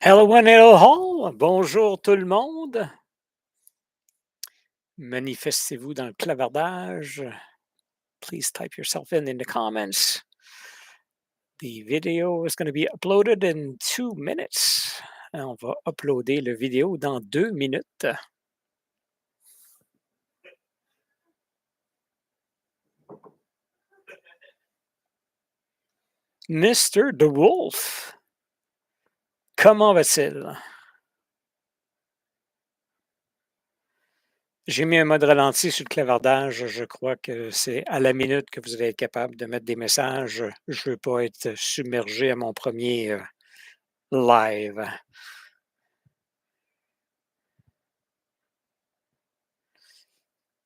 Hello one, hello all. Bonjour tout le monde. Manifestez-vous dans le clavardage. Please type yourself in the comments. The video is going to be uploaded in 2 minutes. On va uploader le vidéo dans 2 minutes. Mr. The Wolf, comment va-t-il? J'ai mis un mode ralenti sur le clavardage. Je crois que c'est à la minute que vous allez être capable de mettre des messages. Je ne veux pas être submergé à mon premier live.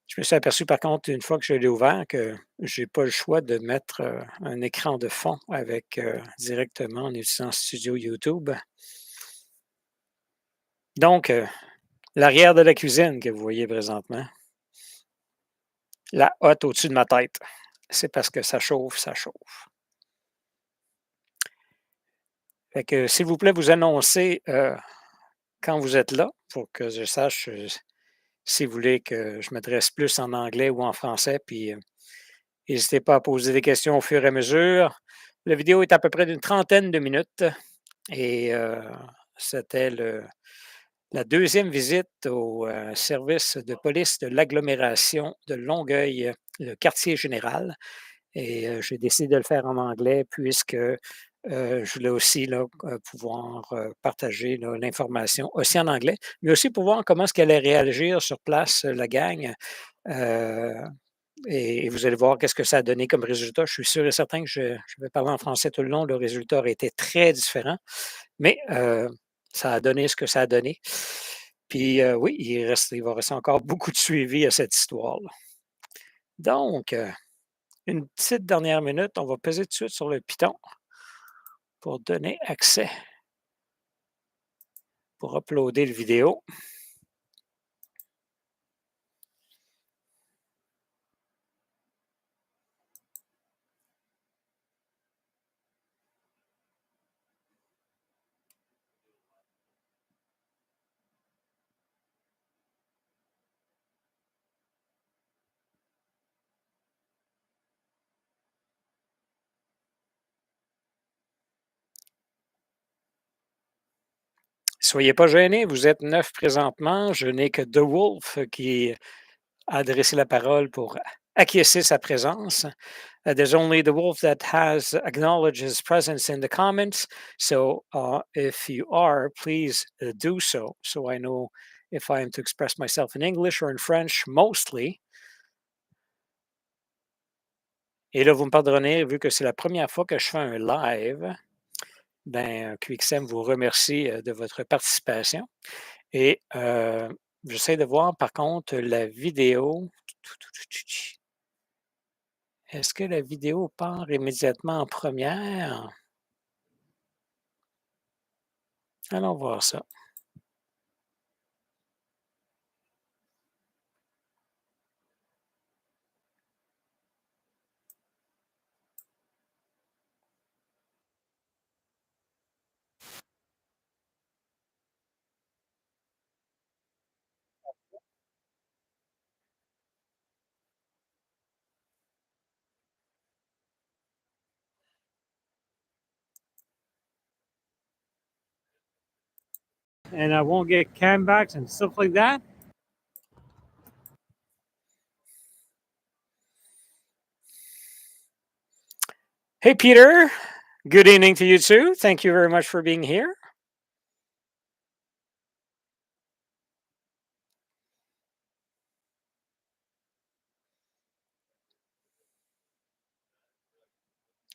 Je me suis aperçu par contre, une fois que je l'ai ouvert, que je n'ai pas le choix de mettre un écran de fond avec directement en utilisant Studio YouTube. Donc, l'arrière de la cuisine que vous voyez présentement, la hotte au-dessus de ma tête, c'est parce que ça chauffe, ça chauffe. Fait que, s'il vous plaît, vous annoncez quand vous êtes là pour que je sache si vous voulez que je m'adresse plus en anglais ou en français, puis n'hésitez pas à poser des questions au fur et à mesure. La vidéo est à peu près d'une trentaine de minutes et c'était la deuxième visite au service de police de l'agglomération de Longueuil, le quartier général. Et j'ai décidé de le faire en anglais puisque je voulais aussi là, pouvoir partager l'information aussi en anglais, mais aussi pour voir comment est-ce qu'elle allait réagir sur place, la gang. Euh, et vous allez voir qu'est-ce que ça a donné comme résultat. Je suis sûr et certain que je vais parler en français tout le long. Le résultat aurait été très différent, mais ça a donné ce que ça a donné. Puis oui, il va rester encore beaucoup de suivi à cette histoire-là. Donc, une petite dernière minute, on va peser tout de suite sur le piton pour donner accès, pour uploader le vidéo. Soyez pas gênés, vous êtes 9 présentement. Je n'ai que The Wolf qui a adressé la parole pour acquiescer sa présence. There's only the wolf that has acknowledged his presence in the comments. So if you are, please do so. So I know if I am to express myself in English or in French, mostly. Et là, vous me pardonnez, vu que c'est la première fois que je fais un live, ben, QXM vous remercie de votre participation. Et j'essaie de voir par contre la vidéo. Est-ce que la vidéo part immédiatement en première? Allons voir ça. And I won't get cam backs and stuff like that. Hey, Peter. Good evening to you too. Thank you very much for being here.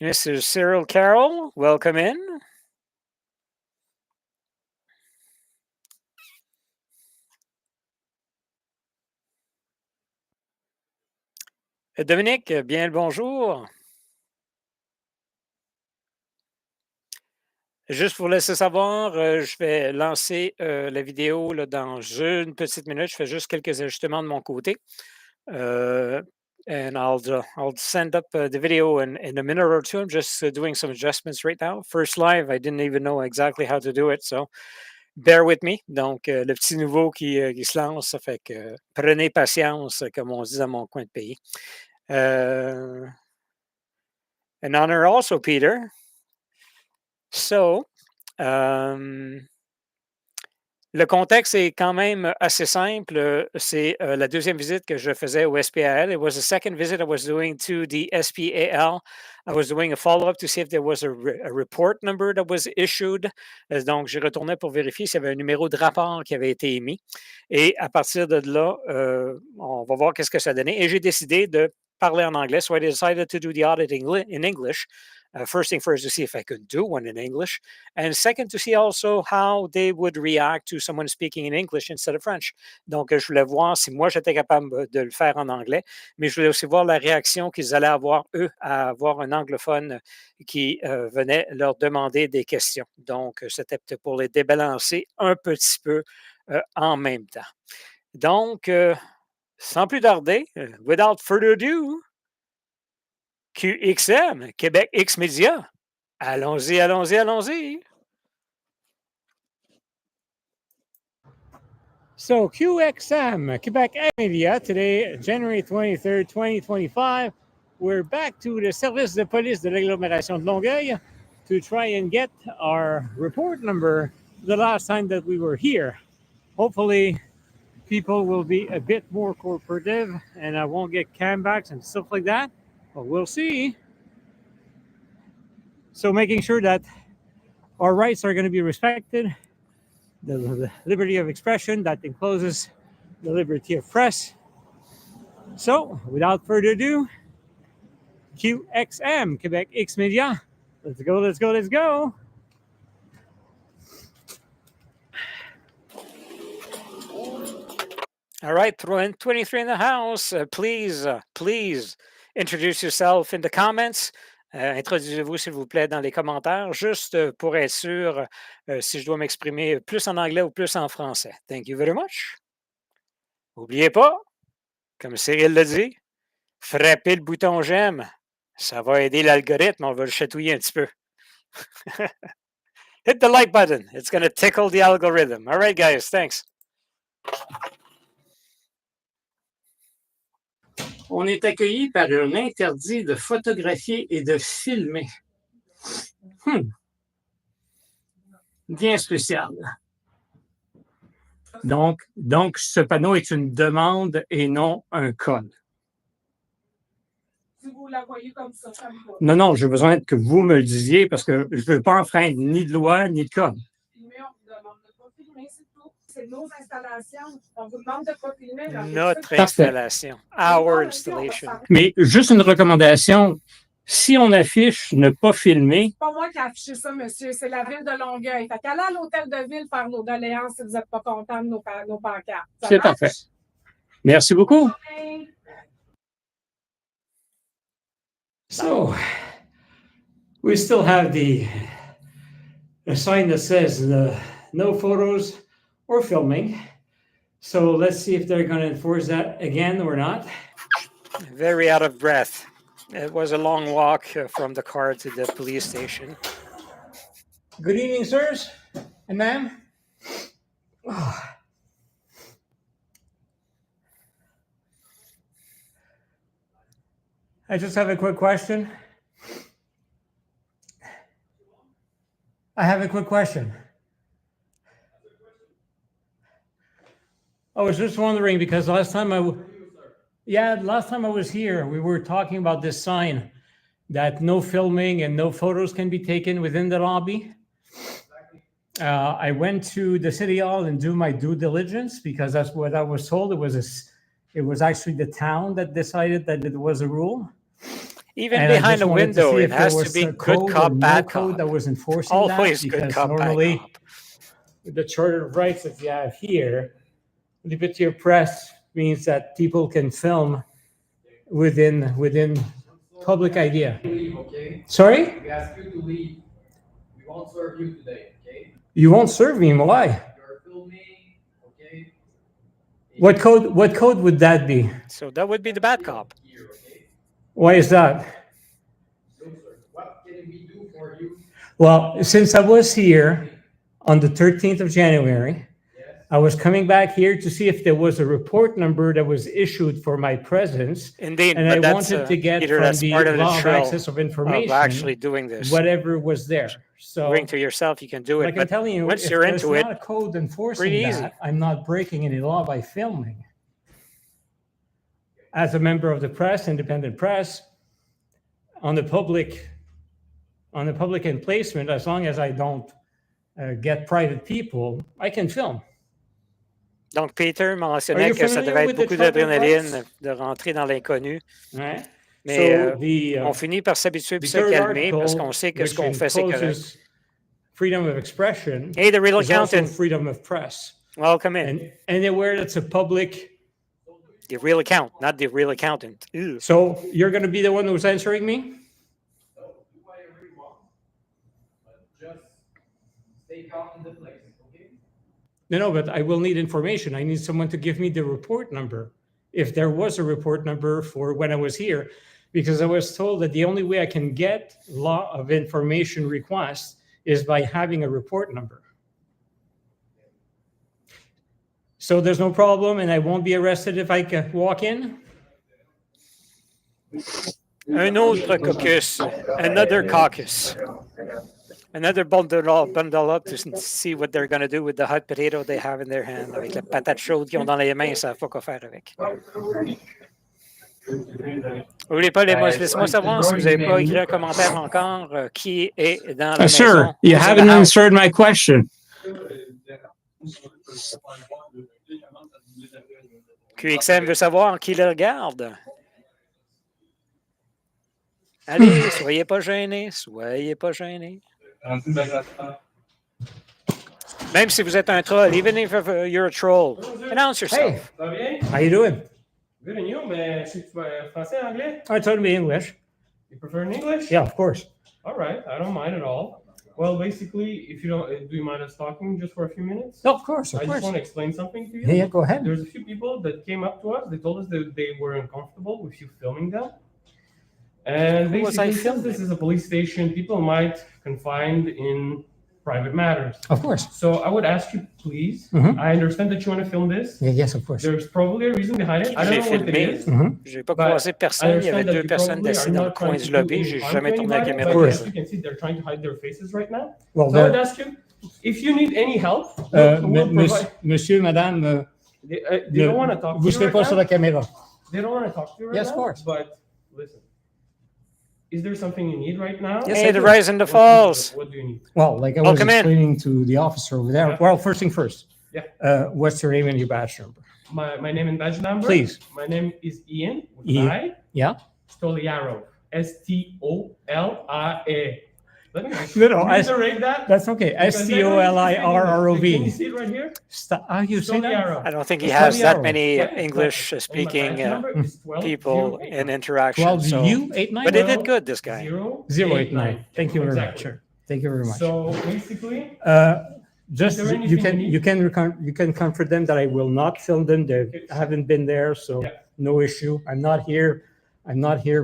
Mr. Cyril Carroll, welcome in. Dominique, bien le bonjour. Juste pour laisser savoir, je vais lancer la vidéo là, dans une petite minute. Je fais juste quelques ajustements de mon côté. and I'll send up the video in a minute or two. I'm just doing some adjustments right now. First live, I didn't even know exactly how to do it, so bear with me. Donc, le petit nouveau qui se lance, ça fait que prenez patience, comme on dit dans mon coin de pays. An honor also, Peter. So, le contexte est quand même assez simple. C'est la deuxième visite que je faisais au SPAL. It was the second visit I was doing to the SPAL. I was doing a follow-up to see if there was a report number that was issued. Donc, j'ai retourné pour vérifier s'il y avait un numéro de rapport qui avait été émis. Et à partir de là, on va voir qu'est-ce que ça donnait. Et j'ai décidé de parler en anglais. So I decided to do the audit in English. First thing first, to see if I could do one in English. And second, to see also how they would react to someone speaking in English instead of French. Donc, je voulais voir si moi, j'étais capable de le faire en anglais, mais je voulais aussi voir la réaction qu'ils allaient avoir, eux, à avoir un anglophone qui venait leur demander des questions. Donc, c'était peut-être pour les débalancer un petit peu en même temps. Donc, sans plus tarder, without further ado, QXM, Québec X Media. Allons-y, allons-y, allons-y. So QXM, Quebec X Media, today, January 23rd, 2025, we're back to the Service de police de l'agglomération de Longueuil to try and get our report number the last time that we were here. Hopefully, people will be a bit more cooperative and I won't get cambacks and stuff like that, but we'll see. So making sure that our rights are going to be respected, the liberty of expression that encloses the liberty of press. So without further ado, QXM, Quebec X Media. Let's go, let's go, let's go. All right, 23 in the house. Please introduce yourself in the comments. Introduisez-vous, s'il vous plaît, dans les commentaires, juste pour être sûr si je dois m'exprimer plus en anglais ou plus en français. Thank you very much. N'oubliez pas, comme Cyril l'a dit, frappez le bouton j'aime. Ça va aider l'algorithme, on va le chatouiller un petit peu. Hit the like button. It's going to tickle the algorithm. All right, guys, thanks. On est accueilli par un interdit de photographier et de filmer. Bien spécial. Donc, ce panneau est une demande et non un code. Si vous la voyez comme ça, ça me va. Non, j'ai besoin que vous me le disiez parce que je ne veux pas enfreindre ni de loi ni de code. Filmer, on vous demande de ne pas filmer, c'est tout. C'est nos installations. On vous demande de ne pas filmer. Notre installation. Our installation. Mais juste une recommandation, si on affiche ne pas filmer. C'est pas moi qui ai affiché ça, monsieur. C'est la ville de Longueuil. Fait qu'allez à l'hôtel de ville faire nos doléances si vous n'êtes pas content de nos pancartes. C'est parfait. Merci beaucoup. Okay. So, we still have the sign that says no photos or filming. So let's see if they're going to enforce that again or not. Very out of breath. It was a long walk from the car to the police station. Good evening, sirs and ma'am. Oh. I just have a quick question. I was just wondering because last time I was here, we were talking about this sign that no filming and no photos can be taken within the lobby. I went to the city hall and do my due diligence because that's what I was told. It was actually the town that decided that it was a rule. Even behind a window, it has to be good cop, bad cop. That was enforcing Always that, good because cop, bad normally cop. the Charter of Rights that you have here, liberty of press means that people can film within public idea. Leave, okay? Sorry? We ask you to leave. We won't serve you today, okay? You won't serve me. Why? You're filming, okay? What code would that be? So that would be the bad cop. Here, Why is that? No, sir. What can we do for you? Well, since I was here on the 13th of January, Yes. I was coming back here to see if there was a report number that was issued for my presence. Indeed, And but I that's, wanted to get Peter, from that's the part of the law of thrill access of of information, actually doing this. whatever was there. So, Bring to yourself, you can do it. like I'm But telling you, once if you're there's into it, not a code enforcing pretty easy. that, I'm not breaking any law by filming. As a member of the press, independent press, on the public emplacement, as long as I don't get private people, I can film. Donc, Peter Are mentionnait you que ça familiar devait with être the beaucoup charter d'adrénaline rights? de rentrer dans l'inconnu. Right? Mais So the on finit par s'habituer the et se third calmer parce article, qu'on sait que ce which qu'on fait, c'est correct. imposes freedom of expression, Hey, the real is also accountant. freedom of press. Welcome in. And anywhere that's a public, The real account, not the real accountant. Ew. so you're going to be the one who's answering me? So do whatever you want. But just stay calm in the place, okay? No, but I will need information. I need someone to give me the report number, if there was a report number for when I was here, because I was told that the only way I can get law of information requests is by having a report number. So there's no problem, and I won't be arrested if I can walk in? Un autre caucus, another caucus. Another bundle up to see what they're going to do with the hot potato they have in their hand. Avec la patate chaude qu'ils ont dans les mains, ils ne savent pas quoi faire avec. N'oubliez pas, laissez-moi savoir si vous n'avez pas écrit un commentaire encore qui est dans la maison. Sir, you haven't answered my question. QXM veut savoir qui le regarde. Allez, soyez pas gênés, soyez pas gênés. Même si vous êtes un troll, even if you're a troll, announce yourself. Ça va bien? How you doing? Good and you, mais si tu vas français, anglais? I told me English. You prefer in English? Yeah, of course. All right, I don't mind at all. Well, basically, if you don't, do you mind us talking just for a few minutes? No, of course, I of just course. want to explain something to you. Yeah, go ahead. There's a few people that came up to us. They told us that they were uncomfortable with you filming them. And Who was I basically, since filming? this is a police station, people might confine in private matters. Of course. So I would ask you, please. Mhm. I understand that you want to film this. Yeah, yes, of course. There's probably a reason behind it. I don't J'ai know what it filmé. is. Je n'ai pas But croisé personne. Il y avait understand that deux you personnes probably assis are dans le not coin trying du to do lobby. any J'ai harm jamais to tourné la anybody, caméra. but course. as you can see, they're trying to hide their faces right now. Well, So I would there, ask you, if you need any help, we'll provide. monsieur, madame, They don't want to talk to vous you serez right pas sur now. la caméra. They don't want to talk to you right Yes, now. of course. But listen, is there something you need right now? Yes, the rise and the falls. What do you need? Well, like I Oh, was come in. explaining to the officer over there. Yeah. Well, first thing first. Yeah. What's your name and your badge number? My name and badge number? Please. My name is Ian. With Ian. I. Yeah. Stoliaro. Stolia. Let me No, reiterate that. That's okay. because they're going to see it in Stolirrov. Can you see it right here? How you say that? Stoliaro. I don't think he It's has that Longueuil. many Yeah, English-speaking and my badge number is 12 people 089. in interaction. 12 So. U 89? But he did good, this guy. 089. Thank you very much. Exactly. Sir. Thank you very much. So basically, Just Is there you anything you can comfort them that I will not film them. They haven't been there, so Yeah. no issue. I'm not here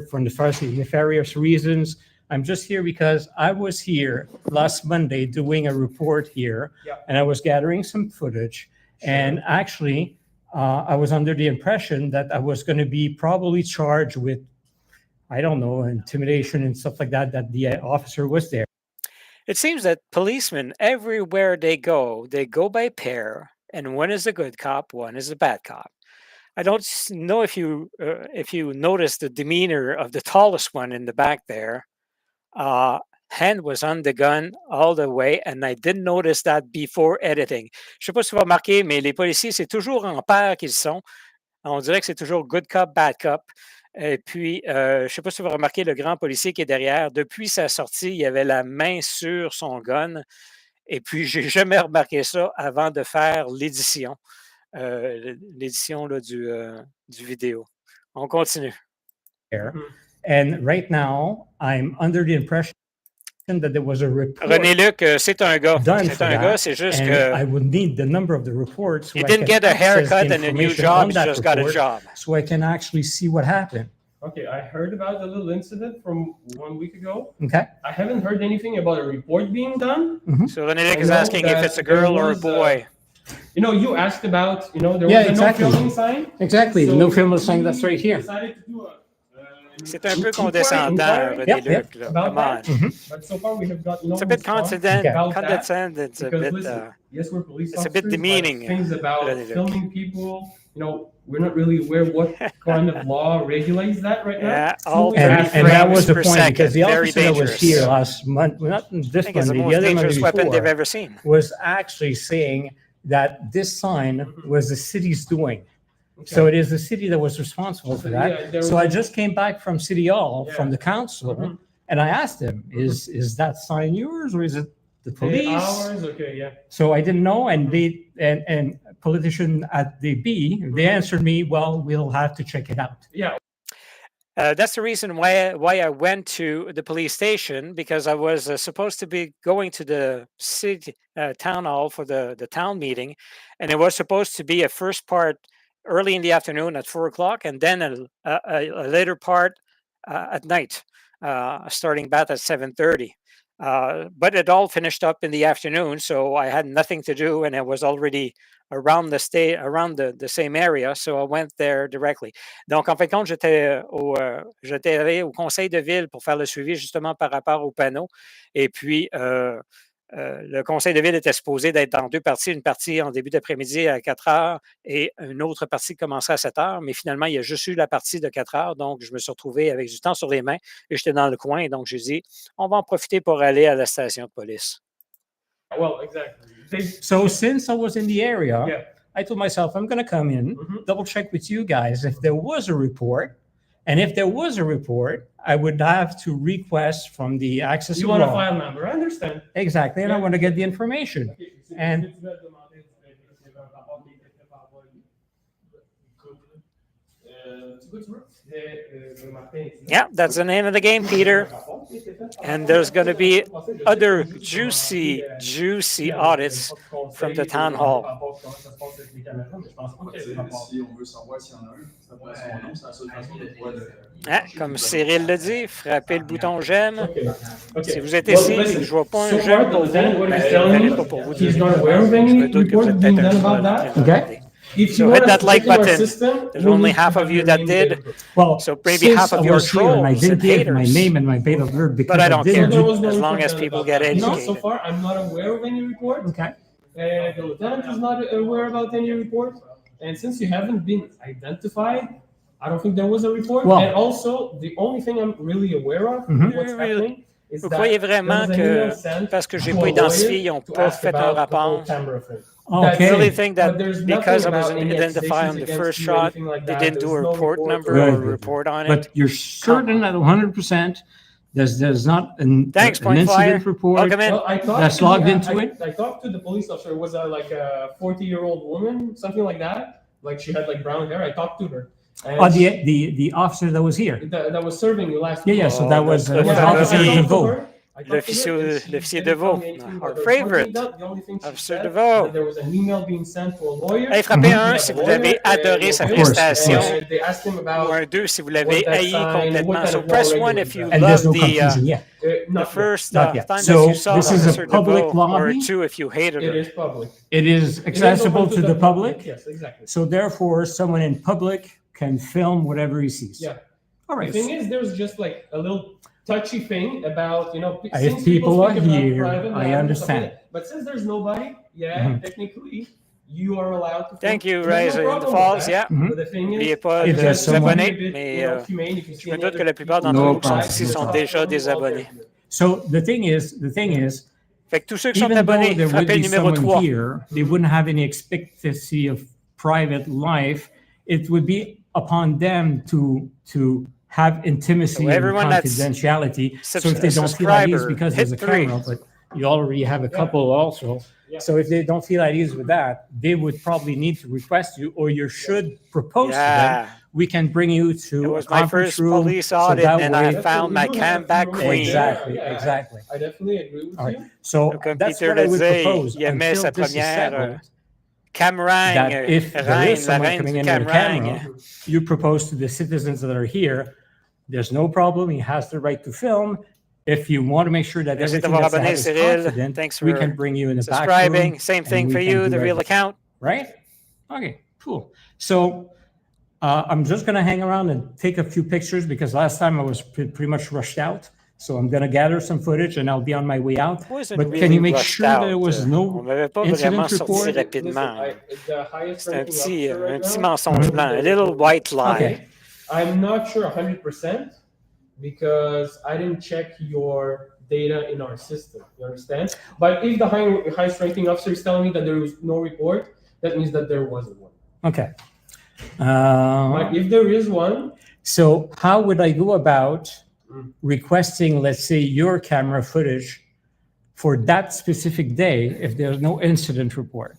for nefarious reasons. I'm just here because I was here last Monday doing a report here, Yeah. and I was gathering some footage. And actually, I was under the impression that I was going to be probably charged with, I don't know, intimidation and stuff like that. That the officer was there. It seems that policemen, everywhere they go by pair, and one is a good cop, one is a bad cop. I don't know if you notice the demeanor of the tallest one in the back there. Hand was on the gun all the way, and I didn't notice that before editing. Je sais pas si vous remarquez, mais les policiers, c'est toujours en paire qu'ils sont. On dirait que c'est toujours good cop, bad cop. Et puis, je ne sais pas si vous remarquez le grand policier qui est derrière. Depuis sa sortie, il avait la main sur son gun. Et puis, je n'ai jamais remarqué ça avant de faire l'édition. L'édition du vidéo. On continue. And right now, I'm under the impression that there was a report. René Luc, c'est un gars. Done C'est for un that, gars, c'est juste and que I would need the number of the reports. he so I didn't can get a access haircut the and a new information job, on he that just got a report job. So I can actually see what happened. Okay, I heard about the little incident from 1 week ago. Okay. I haven't heard anything about a report being done. So Renedic I is know asking if that it's a girl there or a was, boy. You asked about, there Yeah, was a exactly. no filming sign. Exactly. So The no film we sign that's right here. decided to do C'est un peu condescendant, inquiry René Luc. Là. about Come on. that. But so far we have got no It's a bit response condescending. about that. Condescending. It's a Because bit. listen, yes, we're police it's a bit officers, but demeaning, things about René Luc. filming people, we're not really aware what kind of law regulates that right now. Yeah, all And 30 that was frames the per point, second. because the Very officer that was dangerous. here last month, well, not this I think it's the Monday, most the other Monday dangerous weapon they've before, ever seen. was actually saying that this sign was the city's doing. So it is the city that was responsible for Yeah, that. So I just came back from City Hall, Yeah. from the council, and I asked him, is that sign yours or is it the police? Hours, okay, yeah. So I didn't know, and they and politician at the B, they answered me, well, we'll have to check it out. Yeah, That's the reason why I went to the police station, because I was supposed to be going to the city town hall for the town meeting, and it was supposed to be a first part early in the afternoon at 4 o'clock, and then a later part at night, starting back at 7:30. But it all finished up in the afternoon, so I had nothing to do, and I was already around the same area, so I went there directly. Donc, en fait, compte, j'étais allé au conseil de ville pour faire le suivi justement par rapport au panneau. Et puis, le conseil de ville était supposé d'être en deux parties, une partie en début d'après-midi à 4 heures et une autre partie qui commençait à 7 heures. Mais finalement, il y a juste eu la partie de 4 heures. Donc, je me suis retrouvé avec du temps sur les mains et j'étais dans le coin. Donc, j'ai dit, on va en profiter pour aller à la station de police. well, exactly. So since I was in the area, Yeah. I told myself, I'm going to come in, double check with you guys if there was a report. And if there was a report, I would have to request from the access You to want a law. file number, I understand. Exactly, and I Yeah. want to get the information. And yeah, that's the name of the game, Peter. And there's going to be other juicy audits from the town hall. Hein, comme Cyril le dit, frappez le bouton j'aime. Si vous êtes ici et que je ne vois pas un j'aime pour vous, ben, pas pour vous dire. Je me doute que vous êtes peut-être un troll. Okay. So hit that like button. There's only half of you that did. Well, So maybe since half of I your was here and I trolls didn't and give my haters. name and my date of birth because But I don't care, didn't do- as long as people get No, so educated. far, I'm not aware of any report. Okay. The lieutenant is not aware about any report. And since you haven't been identified, I don't think there was a report. Well- And also, the only thing I'm really aware of what's happening is Vous that croyez vraiment there was an email que sent parce que j'ai to pas a identifié, lawyer ils n'ont to pas ask fait un about the whole rapport? camera thing. I really Okay. think that But there's because I nothing was about any identified on the accusations first against you or shot, anything like they that. didn't do a There's no report report number or or a anything. report on it. But you're certain at 100% there's not Thanks, an Point Fire. incident report Welcome in. Well, I talked that's to logged the- into I- it? I talked to the police officer. It was like a 40-year-old woman, something like that. Like she had like brown hair. I talked to her. And Oh, the officer that was here. that was serving you last Yeah, week. yeah. So Oh, that was that's- Yeah, Officer I talked to DeVoe. her. I talked to her, and she L'officier didn't tell DeVoe, me anything our about the favorite. report. The only thing she Officer said DeVoe. that there was an email being sent to a lawyer. Hey, frappez un And si the vous avez lawyer, adoré sa of course, prestation, of course. And they asked him ou about un 2 si vous l'avez what that haï sign, complètement. what So kind of press law 1 if you regulates And there's love no the confusion yet. the not yet. first Not yet. time So that you saw this is a Officer public DeVoe, or lobby? 2 if you hated It her. is public. It is accessible open to the public. Yes, exactly. So therefore, someone in public can film whatever he sees. Yeah. All The right. thing is, there's just like a little touchy thing about, If since people are speak about here, private I matters, understand. okay, but since there's nobody, technically, you are allowed to. Thank you, There's Rise no in the problem Falls, with that. yeah. Mhm. But the thing N'oubliez is, pas If de there's vous someone- abonner, be a bit, mais humane, you can see je me any doute other que la plupart people. d'entre No vous qui sont problem. ici sont No déjà problem. des abonnés. So the thing is, Fait que tous ceux qui sont even though abonnés, there would frappez le be numéro someone 3. here, they wouldn't have any expectancy of private life. It would be upon them to have intimacy So and everyone that's confidentiality. So if they don't feel at ease subscriber, because hit there's a 3. camera, but you already have a couple also. Yeah. So if they don't feel at ease with that, they would probably need to request you, or you should propose to them. Yeah. We can bring you It to a was my conference first room. police so audit, that and way- I found my comeback queen. Exactly, Yeah, exactly. I definitely agree with All right. you. So Comme that's Peter what I le would disait, propose il aimait until sa this is première settled, Camrang, that if there reine, is la someone reine coming du in with a Camrang. camera, you propose to the citizens that are here, there's no problem. He has the right to film. If you want to make sure that Merci everything d'avoir that's abonné, ahead is Cyril. confident, Thanks we for can bring you in the back subscribing. room. Same thing and for we can you, do the real everything. account. Right? Okay, cool. So I'm just going to hang around and take a few pictures because last time I was pretty much rushed out. So I'm going to gather some footage and I'll be on my way out. Wasn't But really can you make rushed sure out. there was On no m'avait pas incident vraiment sorti report? rapidement. The highest C'est un ranking petit, officer right un petit now, mensonge blanc, a little white lie. Okay. I'm not sure 100% because I didn't check your data in our system. You understand? But if the highest ranking officer is telling me that there was no report, that means that there wasn't one. Okay. But if there is one, So how would I go about requesting, let's say, your camera footage for that specific day if there's no incident report?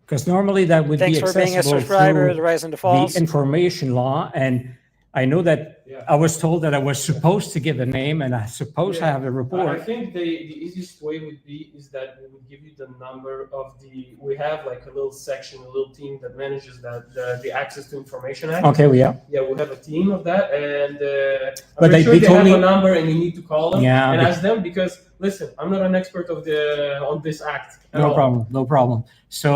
Because normally that would Thanks be for being a accessible subscriber, through the Rise and the the Falls. information law. And I know that Yeah. I was told that I was supposed to give a name and I supposed to Yeah. have a I report. think the easiest way would be is that we would give you the number of we have like a little section, a little team that manages the Access to Information Act. Okay, well, yeah. Yeah, we have a team of that, and But I'm they sure they told have me- a number, and you need to call them Yeah, and but- ask them because listen, I'm not an expert on this act. at No all. problem, no problem. So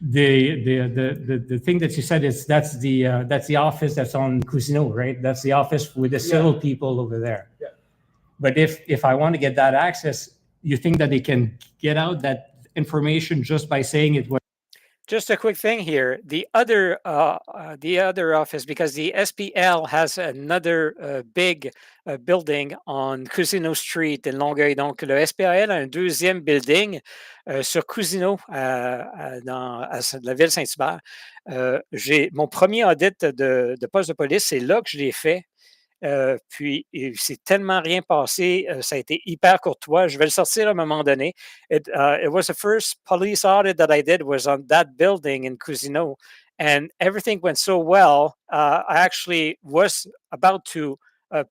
the thing that you said is that's the office that's on Cousineau, right? That's the office with the civil people over there. Yeah. But if I want to get that access, you think that they can get out that information just by saying it was Just a quick thing here. The other office, because the SPL has another big building on Cousineau Street in Longueuil. Donc, le SPL a un deuxième building sur Cousineau, à la ville Saint-Hubert. J'ai mon premier audit de poste de police, c'est là que je l'ai fait. Puis, c'est tellement rien passé. Ça a été hyper courtois. Je vais le sortir à un moment donné. It was the first police audit that I did was on that building in Cousineau. And everything went so well. I actually was about to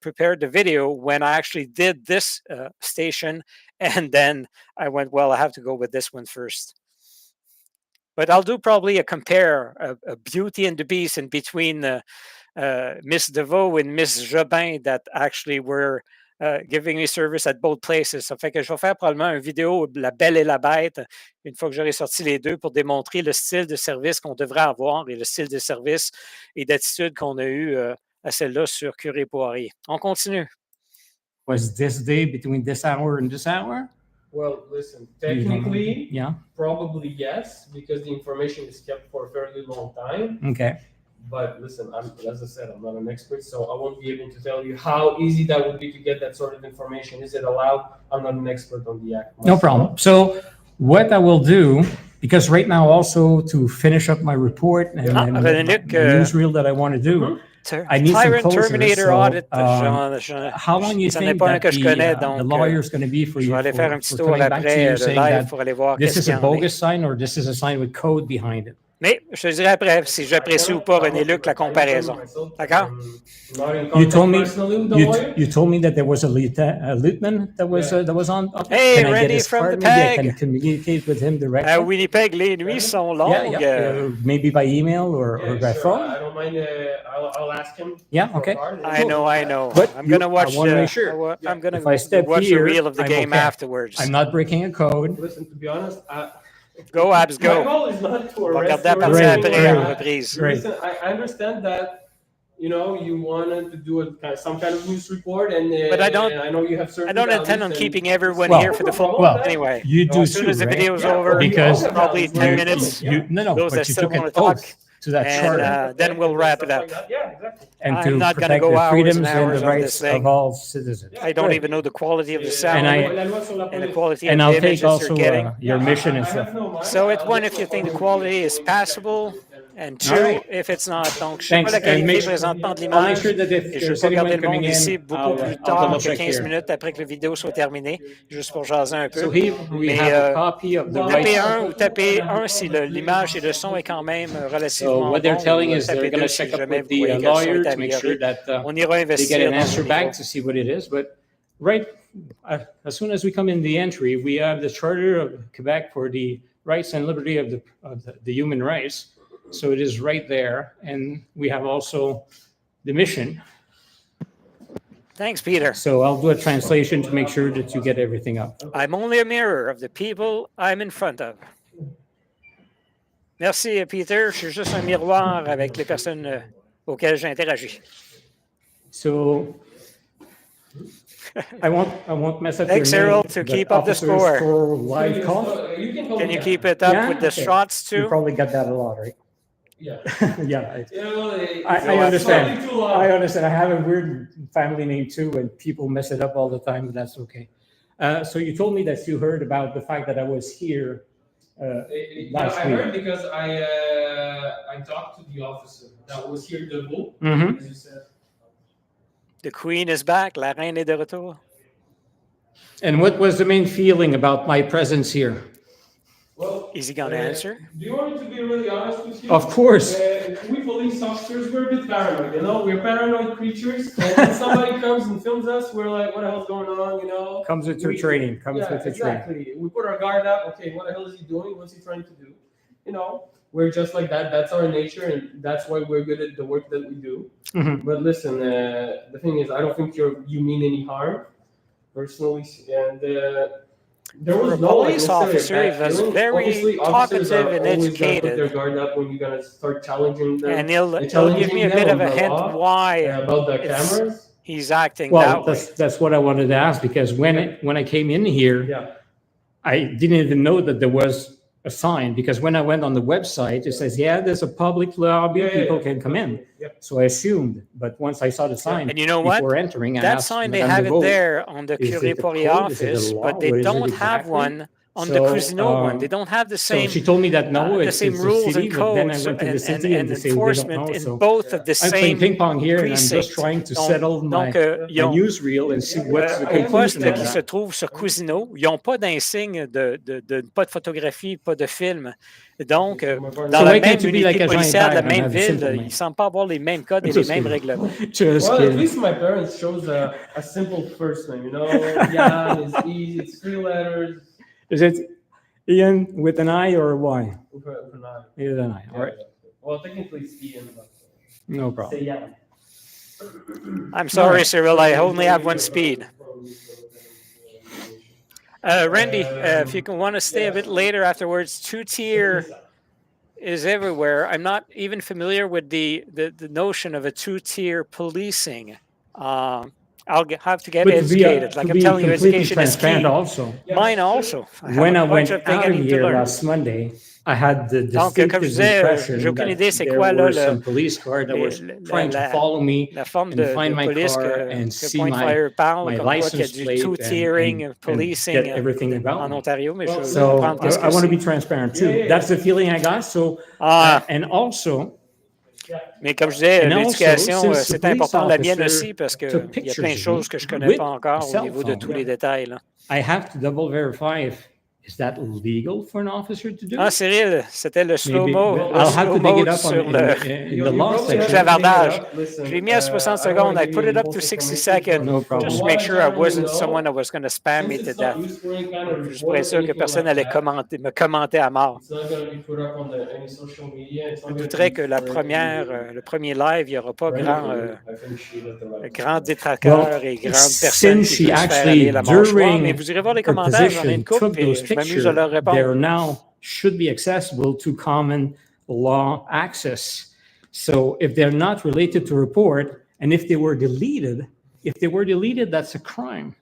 prepare the video when I actually did this station. And then I went, well, I have to go with this one first. But I'll do probably a compare, a Beauty and the Beast in between Miss DeVoe and Miss Jobin that actually were giving me service at both places. Ça fait que je vais faire probablement une vidéo de La Belle et la Bête une fois que j'aurai sorti les deux pour démontrer le style de service qu'on devrait avoir et le style de service et d'attitude qu'on a eu à celle-là sur Curé Poirier. On continue. was this day between this hour and this hour? Well, listen, You don't know. technically, Yeah. probably yes, because the information is kept for a fairly long time. Okay. But listen, as I said, I'm not an expert, so I won't be able to tell you how easy that would be to get that sort of information. Is it allowed? I'm not an expert on the act. No myself. problem. So what I will do, because right now also to finish up my report and René-Luc, the newsreel that I want to do, I need some Tyrant closure. Terminator So, audit. how long you c'en est think pas un that que je connais, the donc lawyer is going to be for je you? vais aller faire un for petit tour coming back to après you le saying live that pour aller voir this qu'est-ce is qu'il y a en est. bogus sign or this is a sign with code behind it? Mais je te dirai après si j'apprécie ou pas, René-Luc, la comparaison. D'accord? You told me lawyer. you told me that there was a lieutenant that was on. Hey, Can I get Randy his from card? the Maybe I PEG. can communicate with him directly. À Winnipeg, les nuits sont longues. Maybe by email or by Sure, phone. I don't mind. I'll ask him. Yeah, for a okay. card. I know. But I'm gonna watch. I want to make sure. I'm gonna If I step watch here, a reel of the I'm game okay. afterwards. I'm not breaking a code. Listen, to be honest, Go, Abs, my go. goal is not to On va arrest regarder la you or partie anything après like en that. reprise. Right. Listen, I understand that, you wanted to do some kind of news report, and But I don't- I know you have certain I don't intend values on and- keeping everyone Well- here for the full. well, Anyway, You do as soon too, as the right? video's Yeah, over, Because probably 10 minutes. No, Those that but you still took an wanna talk. oath to that And, charter then we'll wrap it up. Stuff like that. Yeah, exactly. and I'm to not gonna protect go the hours freedoms and and hours the on rights this thing. of all citizens. I don't Good. even know the quality of the Yeah, sound And I- and the quality And of I'll the take images also you're getting. your mission and I stuff. have no mind. So it's I'll one, just if you think the follow quality is passable, and two, All right. if it's not. Donc, je sais Thanks. pas la And qualité make- présentement de I'll make l'image. sure that if Et je vais there's pas garder anyone le monde coming ici in, beaucoup plus I'll tard double que check 15 here. minutes après que la vidéo soit terminée, juste pour jaser un peu. So here we Mais, have a copy of the Tapez rights. 1 ou tapez 1 si l'image et le son est quand même relativement So what they're bon, telling ou is they're tapez going 2 to si check up jamais with vous voyez the que le son lawyer est to make sure amélioré. that On ira they investir get an dans answer le back vidéo. to see what it is. But right, as soon as we come in the entry, we have the Charter of Quebec for the rights and liberty of the human rights. So it is right there. And we have also the mission. Thanks, Peter. So I'll do a translation to make sure that you get everything up. I'm only a mirror of the people I'm in front of. Merci, Peter. Je suis juste un miroir avec les personnes auxquelles j'interagis. So I won't mess up Thanks, your name, Cyril, to but keep up the officers score. for live call. Can you keep it up Yeah? with the Okay. shots You too? probably got that a lot, right? Yeah. Yeah. I understand. I understand. I have a weird family name too, and people mess it up all the time, but that's okay. So you told me that you heard about the fact that I was here last I week. heard because I talked to the officer that was here the vote, Mhm. as you said. The Queen is back. La reine est de retour. And what was the main feeling about my presence here? Well, Is he going to answer? do you want me to be really honest with you? Of course. We police officers, we're a bit paranoid, you know? We're paranoid creatures. And when somebody comes and films us, we're like, what the hell's going on, you know? Comes with your training. Comes with the training. Exactly. We put our guard up. Okay, what the hell is he doing? What's he trying to do? You know, we're just like that. That's our nature, and that's why we're good at the work that we do. Mhm. But listen, the thing is, I don't think you mean any harm, personally. And there For was a no police necessarily officer, bad he was feeling. very Obviously, officers talkative are and always gonna put their educated. guard up when you're gonna start challenging them. And he'll give challenging me a bit them of a on the hint law, why about the it's- cameras. he's acting Well, that way. that's what I wanted to ask, because when I came in here, Yeah. I didn't even know that there was a sign, because when I went on the website, it says, yeah, there's a public lobby, people can come in. Yeah. So I assumed, but once I saw the sign And you know what? before entering, I That asked sign, they Madame have it Deveau, there on the is Curé it a Poirier code? Is it a office, law? but What they is it don't have exactly? one on the So, Cousineau one. They don't have the So same she told me that no, the it's same a rules city, and but then I codes went to the and city and they say they don't enforcement know. in So both of the I'm playing same ping pong here, and I'm just precinct. trying to Donc- settle my donc, ils ont- newsreel and see what's the au poste conclusion of qui se that. trouve sur Cousineau, ils n'ont pas d'insigne pas de photographie, pas de film. Donc, dans So la why même can't you be unité like a giant policière de la bag and même have a ville, simple ils name? ne semblent pas avoir les mêmes codes et les Just mêmes kidding. règlements. Just Well, at kidding. least my parents chose a simple first name, you know? Jan is easy, it's 3 letters. Is it Ian with an I or a Y? With an I. With an I, all right. Yeah. Well, technically it's Ian, but No problem. say Jan. I'm sorry, Cyril, I only have one speed. Randy, if you want to stay a bit later afterwards, two-tier is everywhere. I'm not even familiar with the notion of a two-tier policing. Have to get But educated. Like to I'm be telling you, completely education is key. transparent also, Mine also. I have when a I bunch went of things I out of need to here learn. last Monday, I had the Donc, distinctive comme je disais, impression j'ai aucune that idée c'est there quoi là, were le- some police cars that were trying to follow me la forme and de find my police car and que see Point my Fire parle, my comme quoi qu'il y a license du plate two-tiering and policing get everything about en me. Ontario, mais je veux So comprendre qu'est-ce I que want to be c'est. transparent too. Yeah. That's the feeling I got. So Ah, and also, mais comme je disais, And also, l'éducation, since the c'est police important, la mienne officer aussi, parce qu'il took y a plein de pictures of choses me que je ne connais with pas encore a au cell niveau de phone. tous les détails. Là. I have to double verify if is that legal for an officer to do. Ah, Cyril, c'était le Maybe slow-mo I'll have to dig it up sur in le... the law section. Clavardage. J'ai mis à 60 secondes. I put it up to 60 seconds. No problem. Just to make sure I wasn't someone that was going to spam me to death. Je pourrais sûr que personne n'allait me commenter à mort. Je douterais que le premier live, il n'y aura pas grand détraqueur et grande personne Since qui she peut se faire actually, aller la mâchoire. during Mais vous irez voir les her commentaires, j'en ai une position, couple took et those je m'amuse pictures, à leur répondre. they're now should be accessible to common law access. So if they're not related to report, and if they were deleted, that's a crime.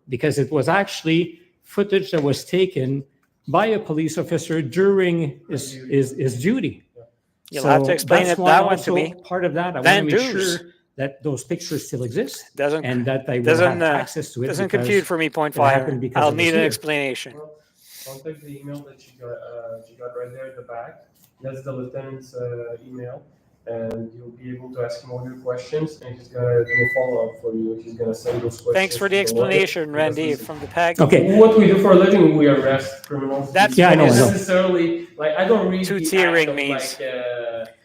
Because it was actually footage that was taken by a police officer during his duty. You'll have to explain that's it, why that one to also me. Part of that, I want Van to make Dues. sure that those pictures still exist Doesn't and that I will have access to it. doesn't because compute for me, Point it happened Fire. because I'll I was need an here. explanation. Contact the email that you got right there at the back. That's the lieutenant's email, and you'll be able to ask him all your questions, and he's gonna do a follow-up for you. He's gonna send those questions. Thanks for the to lawyer. explanation, Randy, from the PAG. Okay. What we do for a living, we arrest criminals. That's Yeah, I know, It's I know. necessarily like I don't read Two-tiering the act of, means-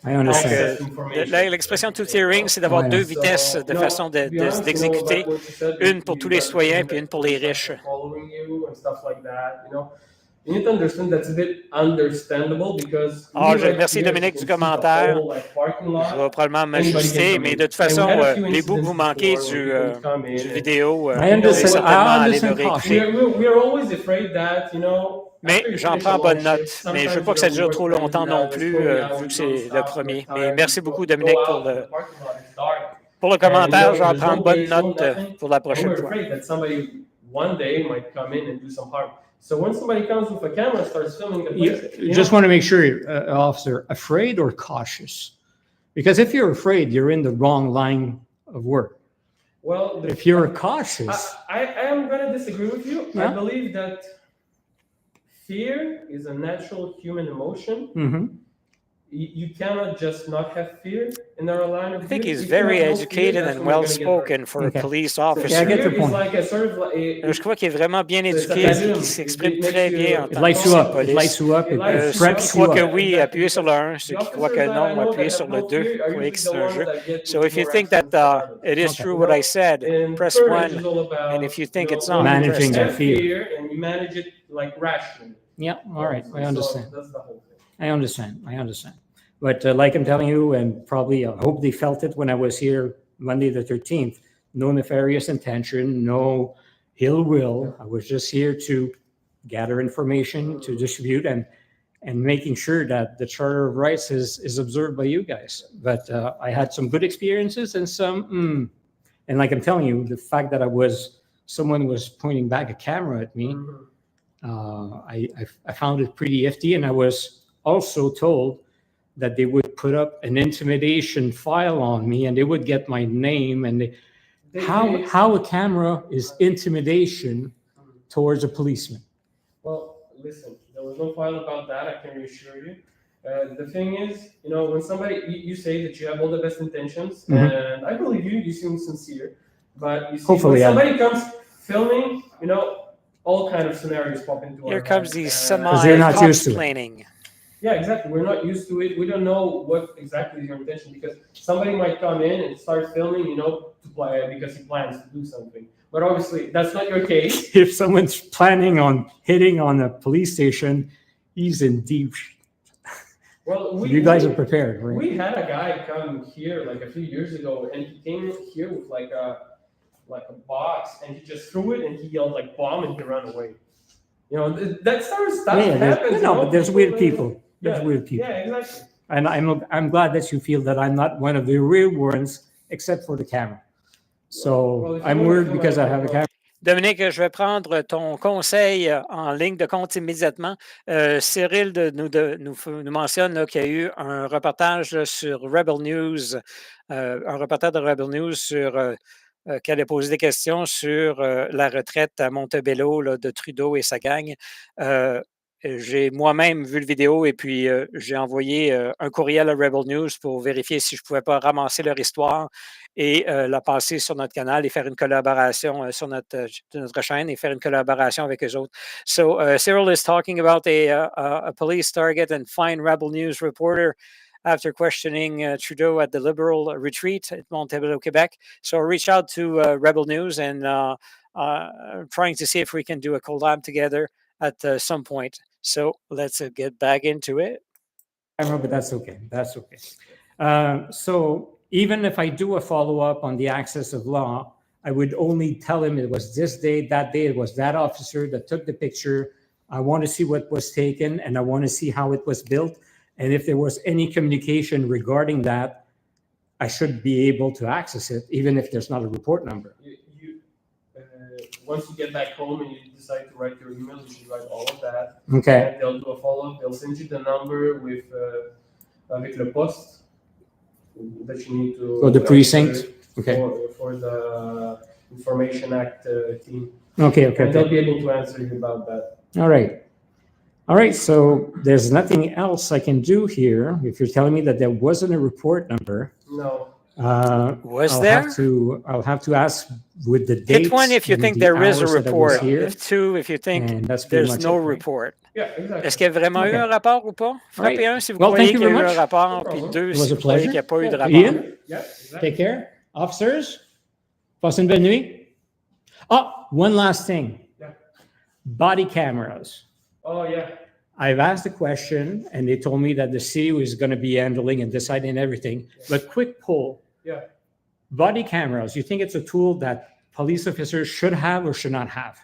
I understand. access information. L'expression two-tiering, c'est d'avoir Ouais. deux vitesses de No, façon to be honest, you know, d'exécuter. like what you said, Une pour tous les you citoyens got puis une pour les people riches. Following you and stuff like that, you need to understand that's a bit understandable because. Merci Dominique du commentaire. Je vais probablement m'ajuster, mais de toute façon, les bouts que vous manquez du vidéo, I understand we are always afraid that, you know. Mais j'en prends bonne note. Mais je ne veux pas que ça dure trop longtemps non plus, vu que c'est le premier. Mais merci beaucoup, Dominique, pour le commentaire. J'en prends bonne note pour la prochaine fois. One day might come in and do some harm. So when somebody comes with a camera and starts filming the place, you just want to make sure, officer, afraid or cautious? Because if you're afraid, you're in the wrong line of work. Well, if you're cautious, I am going to disagree with you. Yeah? I believe that fear is a natural human emotion. Mm-hmm. You cannot just not have fear in our line of duty. I think he's very educated and well-spoken for a police officer. Yeah, I get the point. Je crois qu'il est vraiment bien éduqué, qu'il s'exprime très bien en tant que police. Ceux qui croient que oui, appuyez sur le 1. Ceux qui croient que non, appuyez sur le 2. Vous voyez que c'est un jeu. So if you think that it is true what I said, press 1. And if you think it's not, managing that fear. And you manage it like rationally. Yeah, all right, I understand. So that's the whole thing. I understand. But like I'm telling you, and probably I hope they felt it when I was here Monday the 13th, no nefarious intention, no ill will. I was just here to gather information, to distribute, and making sure that the Charter of Rights is observed by you guys. But I had some good experiences and some, and like I'm telling you, the fact that someone was pointing back a camera at me, I found it pretty iffy, and I was also told that they would put up an intimidation file on me and they would get my name, and how a camera is intimidation towards a policeman. Well, listen, there was no file about that, I can reassure you. The thing is, you know, when somebody, you say that you have all the best intentions, and I believe you seem sincere, but you see, hopefully, when somebody comes filming, you know, all kind of scenarios pop into our head. Here comes the semi-cops-plaining. Yeah, exactly. We're not used to it. We don't know what exactly is your intention, because somebody might come in and start filming, you know, to play because he plans to do something. But obviously, that's not your case. If someone's planning on hitting on a police station, he's in deep. Well, you guys are prepared, right? We had a guy come here like a few years ago, and he came here with like a box, and he just threw it, and he yelled like bomb, and he ran away. You know, that sort of stuff happens. No, but there's weird people. There's weird people. Yeah, exactly. And I'm glad that you feel that I'm not one of the real ones, except for the camera. So I'm worried because I have a camera. Dominique, je vais prendre ton conseil en ligne de compte immédiatement. Cyril nous mentionne qu'il y a eu un reportage sur Rebel News, un reporter de Rebel News sur qui allait poser des questions sur la retraite à Montebello là, de Trudeau et sa gang. J'ai moi-même vu le vidéo et puis j'ai envoyé un courriel à Rebel News pour vérifier si je ne pouvais pas ramasser leur histoire et la passer sur notre canal et faire une collaboration sur notre chaîne et faire une collaboration avec eux autres. So Cyril is talking about a police target and fine Rebel News reporter after questioning Trudeau at the Liberal retreat at Montebello, Quebec. So I reached out to Rebel News and trying to see if we can do a collab together at some point. So let's get back into it. But that's okay. That's okay. So even if I do a follow-up on the access of law, I would only tell him it was this day, it was that officer that took the picture. I want to see what was taken, and I want to see how it was built. And if there was any communication regarding that, I should be able to access it, even if there's not a report number. Once you get back home and you decide to write your email, you should write all of that. Okay. And they'll do a follow-up. They'll send you the number with avec le poste that you need to. Or the precinct. Okay. For the Information Act team. Okay. And they'll be able to answer you about that. All right. So there's nothing else I can do here. If you're telling me that there wasn't a report number. No. I'll have to ask with the dates. Hit one if you think there is a report. If two, if you think there's no report. Yeah, exactly. Est-ce qu'il y a vraiment eu un rapport ou pas? Frappez un si vous croyez qu'il y a eu un rapport, puis deux si vous croyez qu'il n'y a pas eu de rapport. Ian, take care. Officers, passe une bonne nuit. One last thing. Yeah. Body cameras. Oh, yeah. I've asked the question, and they told me that the city was going to be handling and deciding everything. But quick poll. Yeah. Body cameras, you think it's a tool that police officers should have or should not have?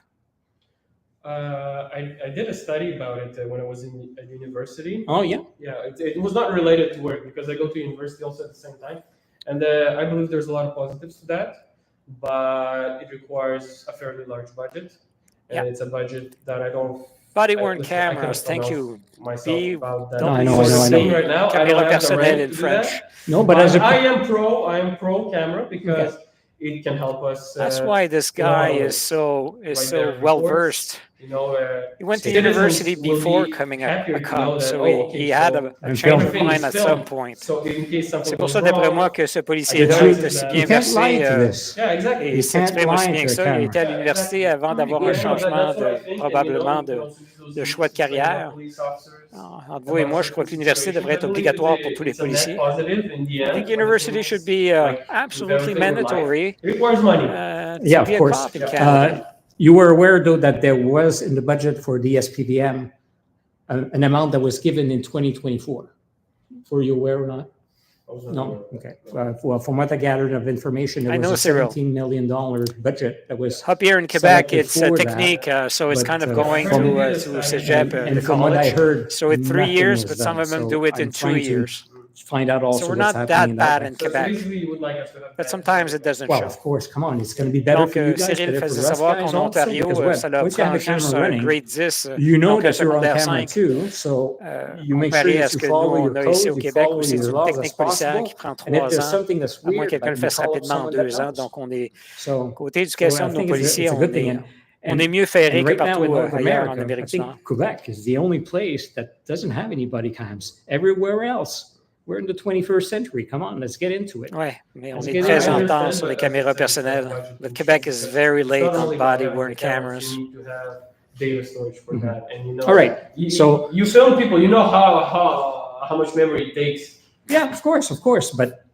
I did a study about it when I was at university. Oh, yeah? Yeah, it was not related to work because I go to university also at the same time. And I believe there's a lot of positives to that, but it requires a fairly large budget. And it's a budget that I don't... Body-worn cameras, thank you. I know. Right now, Caméra personnelle in French. No, but I am pro camera because it can help us. That's why this guy is so well versed. You know, he went to university before coming a cop, so he had a change of mind at some point. C'est pour ça, d'après moi, que ce policier-là était si bien versé. Il s'exprime aussi bien que ça. Il était à l'université avant d'avoir un changement probablement de choix de carrière. Entre vous et moi, je crois que l'université devrait être obligatoire pour tous les policiers. I think university should be absolutely mandatory to be a cop in Canada. You were aware, though, that there was in the budget for the SPVM an amount that was given in 2024. Were you aware or not? No? Okay. Well, from what I gathered of information, there was a $17 million budget that was... Up here in Quebec, it's a technique, so it's kind of going to Cégep, and from what I heard, so in 3 years, but some of them do it in 2 years. Find out also so we're not that bad in Quebec, but sometimes it doesn't show. Of course, come on, it's going to be better for you guys. Donc, Cyril faisait savoir qu'en Ontario, ça leur prend juste un grade 10, you know donc un that you're on secondaire camera 5. Too, so you make sure that you follow your code, ici au Québec, où c'est your une laws technique as policière possible. qui prend And if 3 there's ans, something that's à moins weird, que quelqu'un le fasse rapidement en 2 ans. Donc, on est côté éducation de nos policiers, on est mieux ferré que partout ailleurs en Amérique du Nord. Quebec is the only place that doesn't have any body cams. Everywhere else, we're in the 21st century. Come on, let's get into it. Ouais, mais on est très en retard sur les caméras personnelles. But Quebec is very late on body-worn cameras. Data storage for that, and you know. All right. So you film people. You know how much memory it takes. Yeah, of course. But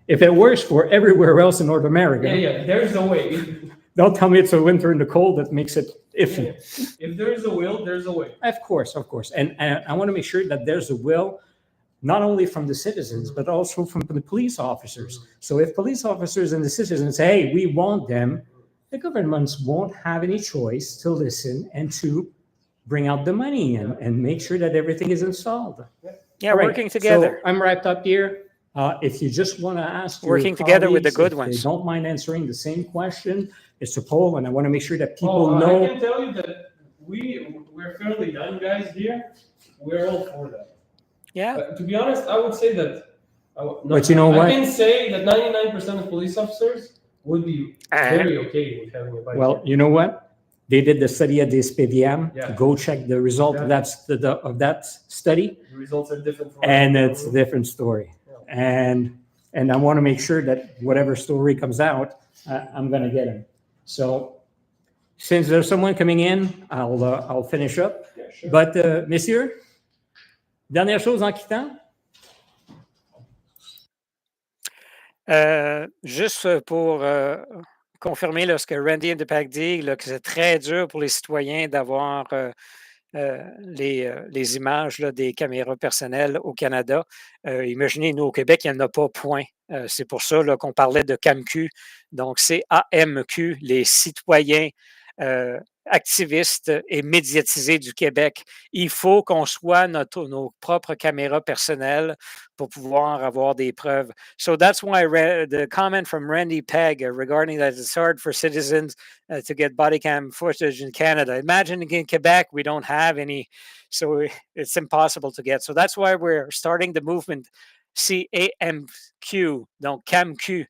if it works for everywhere else in North America, there's a way. Don't tell me it's the winter and the cold that makes it iffy. If there is a will, there's a way. Of course. And I want to make sure that there's a will, not only from the citizens, but also from the police officers. So if police officers and the citizens say, hey, we want them, the governments won't have any choice to listen and to bring out the money and make sure that everything is installed. Yeah, right. Working together. So I'm wrapped up here. If you just want to ask working together with the good ones, they don't mind answering the same question. It's a poll, and I want to make sure that people know. I can tell you that we're fairly young guys here. We're all for that. Yeah. To be honest, I would say that. But you know what? I can say that 99% of police officers would be very okay with having a bike. Well, you know what? They did the study at the SPVM. Yeah. Go check the result of that study. The results are different. And it's a different story. Yeah. And I want to make sure that whatever story comes out, I'm going to get him. So since there's someone coming in, I'll finish up. Yeah, sure. But messieurs, dernière chose en quittant. Juste pour confirmer là, ce que Randy Impact dit, là, que c'est très dur pour les citoyens d'avoir les images là, des caméras personnelles au Canada. Imaginez, nous, au Québec, il n'y en a pas, point. C'est pour ça là, qu'on parlait de CAMQ. Donc, c'est CAMQ, les citoyens activistes et médiatisés du Québec. Il faut qu'on soit nos propres caméras personnelles pour pouvoir avoir des preuves. So that's why the comment from Randy Pegg regarding that it's hard for citizens to get body cam footage in Canada. Imagine in Quebec, we don't have any, so it's impossible to get. So that's why we're starting the movement CAMQ, donc CAMQ.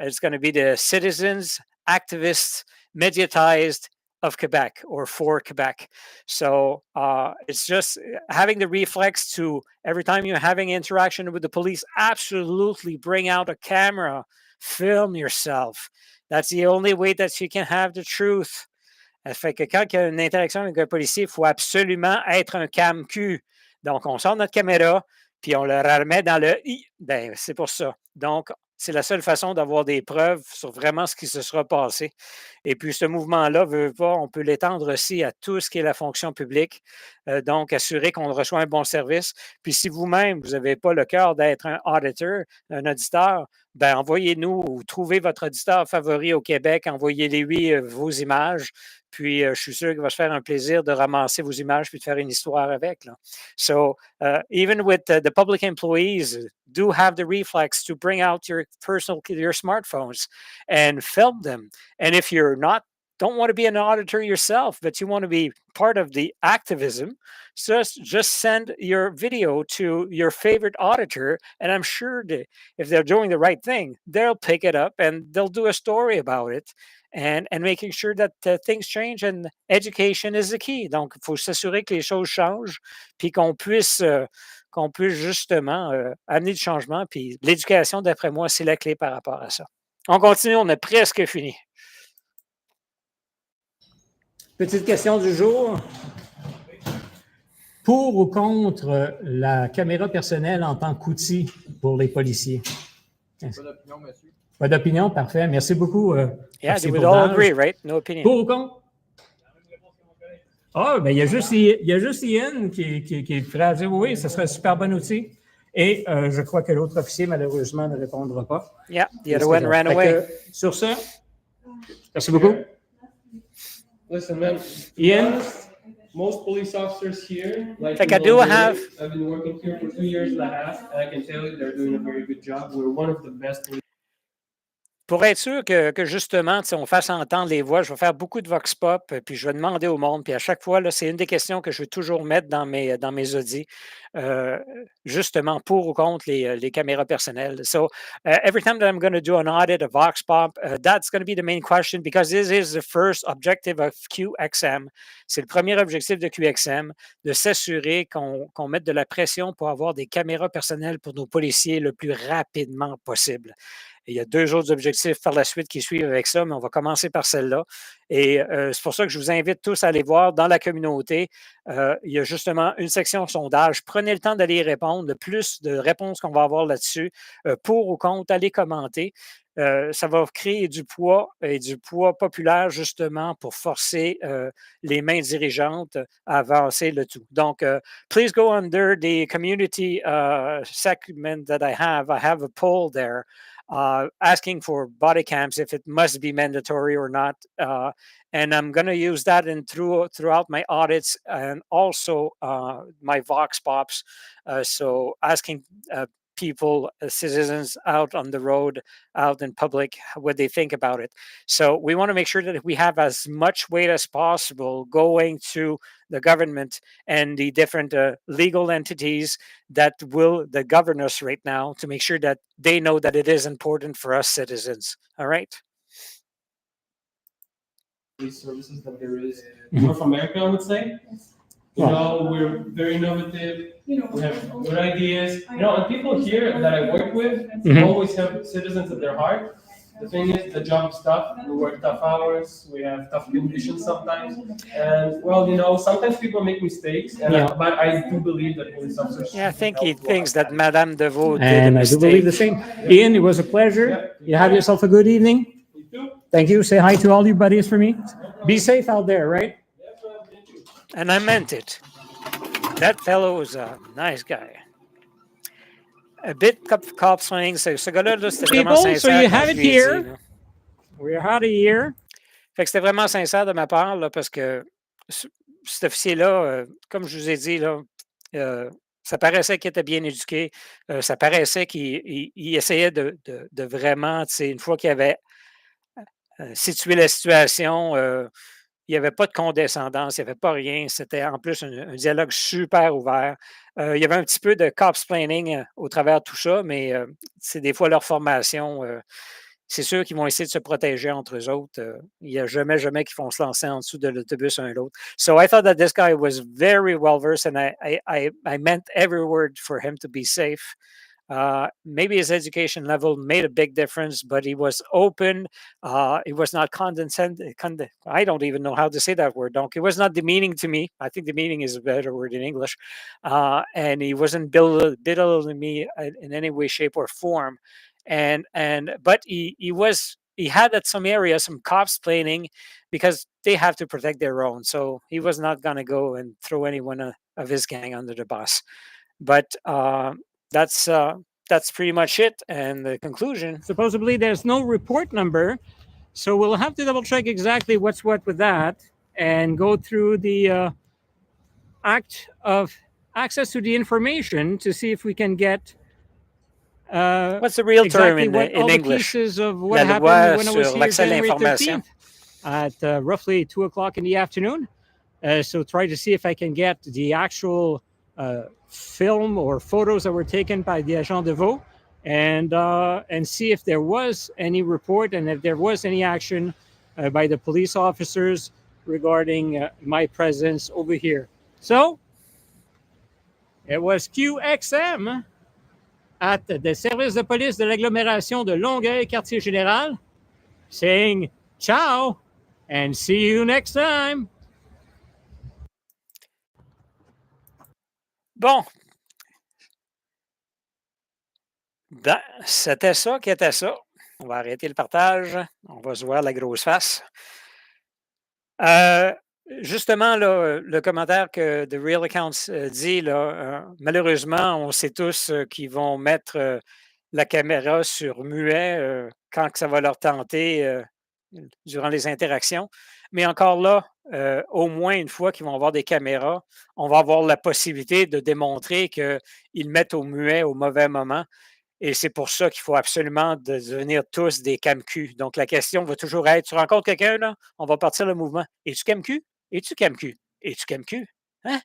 It's going to be the Citizens Activists Mediatized of Quebec or for Quebec. So it's just having the reflex to every time you're having interaction with the police, absolutely bring out a camera, film yourself. That's the only way that you can have the truth. Ça fait que quand il y a une interaction avec un policier, il faut absolument être un CAMQ. Donc, on sort notre caméra, puis on le remet dans le « i ». Ben, c'est pour ça. Donc, c'est la seule façon d'avoir des preuves sur vraiment ce qui se sera passé. Et puis, ce mouvement-là, veut pas, on peut l'étendre aussi à tout ce qui est la fonction publique. Donc, assurer qu'on reçoit un bon service. Puis, si vous-même, vous n'avez pas le cœur d'être un auditor, un auditeur, ben envoyez-nous ou trouvez votre auditeur favori au Québec, envoyez-lui vos images. Puis, je suis sûr qu'il va se faire un plaisir de ramasser vos images puis de faire une histoire avec. Là. So, even with the public employees, do have the reflex to bring out your smartphones and film them. And if you're don't want to be an auditor yourself, but you want to be part of the activism, just send your video to your favorite auditor, and I'm sure that if they're doing the right thing, they'll pick it up and they'll do a story about it. And making sure that things change and education is the key. Donc, il faut s'assurer que les choses changent, puis qu'on puisse justement amener du changement. Puis l'éducation, d'après moi, c'est la clé par rapport à ça. On continue, on a presque fini. Petite question du jour. Pour ou contre la caméra personnelle en tant qu'outil pour les policiers? Pas d'opinion, monsieur. Pas d'opinion, parfait. Merci beaucoup. Yeah, they would all agree, right? No opinion. Pour ou contre? Ah, ben il y a juste LIEN qui est prêt à dire oui, ce serait un super bon outil. Et je crois que l'autre officier, malheureusement, ne répondra pas. Yeah, the other one ran away. Sur ce, merci beaucoup. Listen, man. Ian? Most police officers here, like I do have. I've been working here for 2 years and a half, and I can tell you they're doing a very good job. We're one of the best police. Pour être sûr que justement, on fasse entendre les voix, je vais faire beaucoup de vox pop, puis je vais demander au monde. Puis à chaque fois, là, c'est une des questions que je veux toujours mettre dans mes audits, justement pour ou contre les caméras personnelles. So every time that I'm going to do an audit, a vox pop, that's going to be the main question because this is the first objective of QXM. C'est le premier objectif de QXM, de s'assurer qu'on mette de la pression pour avoir des caméras personnelles pour nos policiers le plus rapidement possible. Et il y a 2 autres objectifs par la suite qui suivent avec ça, mais on va commencer par celle-là. Et c'est pour ça que je vous invite tous à aller voir dans la communauté. Il y a justement une section sondage. Prenez le temps d'aller y répondre. Le plus de réponses qu'on va avoir là-dessus, pour ou contre, allez commenter. Ça va créer du poids et du poids populaire justement pour forcer les mains dirigeantes à avancer le tout. Donc, please go under the community segment that I have. I have a poll there. Asking for body cams if it must be mandatory or not. And I'm going to use that throughout my audits and also my vox pops. So asking people, citizens out on the road, out in public, what they think about it. So we want to make sure that we have as much weight as possible going to the government and the different legal entities that govern us right now to make sure that they know that it is important for us citizens. All right? These services that there is in North America, I would say. You know, we're very innovative. We have good ideas. And people here that I work with always have citizens at their heart. The thing is, the job is tough. We work tough hours. We have tough conditions sometimes. And, sometimes people make mistakes. But I do believe that police officers... Yeah, I think he thinks that Madame Deveau did a mistake. And I do believe the same. Ian, it was a pleasure. Yep. You have yourself a good evening. You too. Thank you. Say hi to all your buddies for me. Be safe out there, right? And I meant it. That fellow was a nice guy. A bit cop swing. Ce gars-là, c'était vraiment sincère. So you have it here. We're out of here. Fait que c'était vraiment sincère de ma part, là, parce que cet officier-là, comme je vous ai dit, là, ça paraissait qu'il était bien éduqué. Ça paraissait qu'il essayait de vraiment, une fois qu'il avait situé la situation, il n'y avait pas de condescendance, il n'y avait pas rien. C'était en plus un dialogue super ouvert. Il y avait un petit peu de copsplaining au travers de tout ça, mais c'est des fois leur formation. C'est sûr qu'ils vont essayer de se protéger entre eux autres. Il n'y a jamais qu'ils vont se lancer en dessous de l'autobus un l'autre. So I thought that this guy was very well versed, and I meant every word for him to be safe. Maybe his education level made a big difference, but he was open. He was not condescending. I don't even know how to say that word. Donc, it was not demeaning to me. I think demeaning is a better word in English. And he wasn't belittling me in any way, shape, or form. But he had at some areas some cops planning because they have to protect their own. So he was not going to go and throw anyone of his gang under the bus. But that's pretty much it. And the conclusion. Supposedly there's no report number. So we'll have to double check exactly what's what with that and go through the act of access to the information to see if we can get what's the real term in English? Of what happened when I was here January 13th at roughly 2 o'clock in the afternoon. So try to see if I can get the actual film or photos that were taken by the agent de veau and see if there was any report and if there was any action by the police officers regarding my presence over here. So it was QXM at the Service de Police de l'Agglomération de Longueuil, quartier général, saying ciao and see you next time. Bon. C'était ça qui était ça. On va arrêter le partage. On va se voir la grosse face. Justement, là, le commentaire que The Real Accounts dit, là, malheureusement, on sait tous qu'ils vont mettre la caméra sur muet quand que ça va leur tenter durant les interactions. Mais encore là, au moins une fois qu'ils vont avoir des caméras, on va avoir la possibilité de démontrer qu'ils mettent au muet au mauvais moment. Et c'est pour ça qu'il faut absolument devenir tous des CAMQ. Donc, la question va toujours être, tu rencontres quelqu'un, là, on va partir le mouvement. Es-tu CAMQ? Es-tu CAMQ? Es-tu CAMQ? Hein?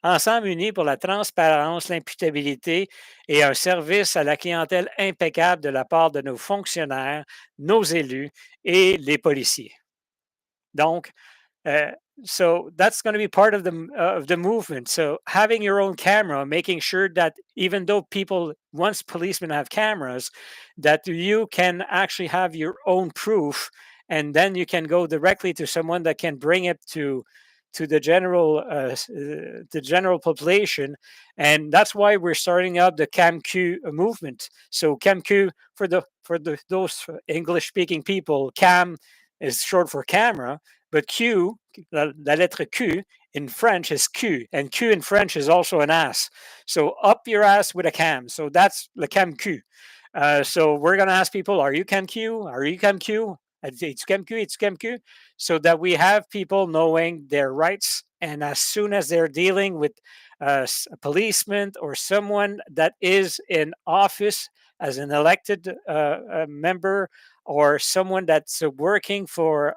Ensemble unis pour la transparence, l'imputabilité et un service à la clientèle impeccable de la part de nos fonctionnaires, nos élus et les policiers. Donc, so that's going to be part of the movement. So having your own camera, making sure that even though once policemen have cameras, that you can actually have your own proof, and then you can go directly to someone that can bring it to the general population. And that's why we're starting up the CAMQ movement. So CAMQ, for those English speaking people, CAM is short for camera, but Q, la lettre Q in French is Q, and Q in French is also an ass. So up your ass with a cam. So that's the CAMQ. So we're going to ask people, are you CAMQ? Are you CAMQ? It's CAMQ, it's CAMQ. So that we have people knowing their rights. And as soon as they're dealing with a policeman or someone that is in office as an elected member, or someone that's working for